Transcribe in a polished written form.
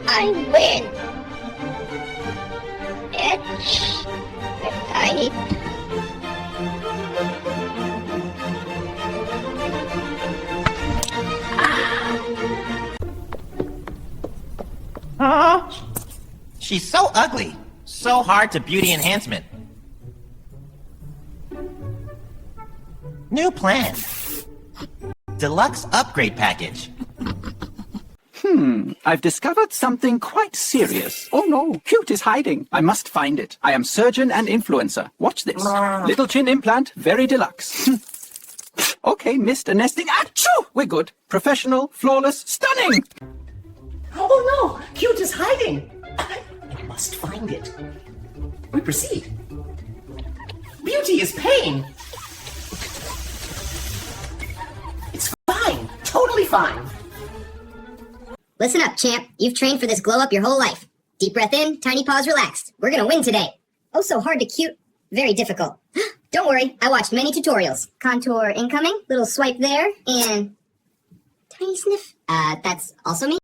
I win! Itch. Type. She's so ugly. So hard to beauty enhancement. New plan. Deluxe upgrade package. I've discovered something quite serious. Oh no, Cute is hiding. I must find it. I am surgeon and influencer. Watch this. Little chin implant, very deluxe. Okay, missed a nesting. Achoo! We're good. Professional, flawless, stunning! Oh no! Cute is hiding! I must find it. We proceed. Beauty is pain! It's fine! Totally fine! Listen up, champ. You've trained for this glow up your whole life. Deep breath in, tiny paws relaxed. We're gonna win today. Oh, so hard to cute. Very difficult. Don't worry, I watched many tutorials. Contour incoming, little swipe there, and tiny sniff. That's also me.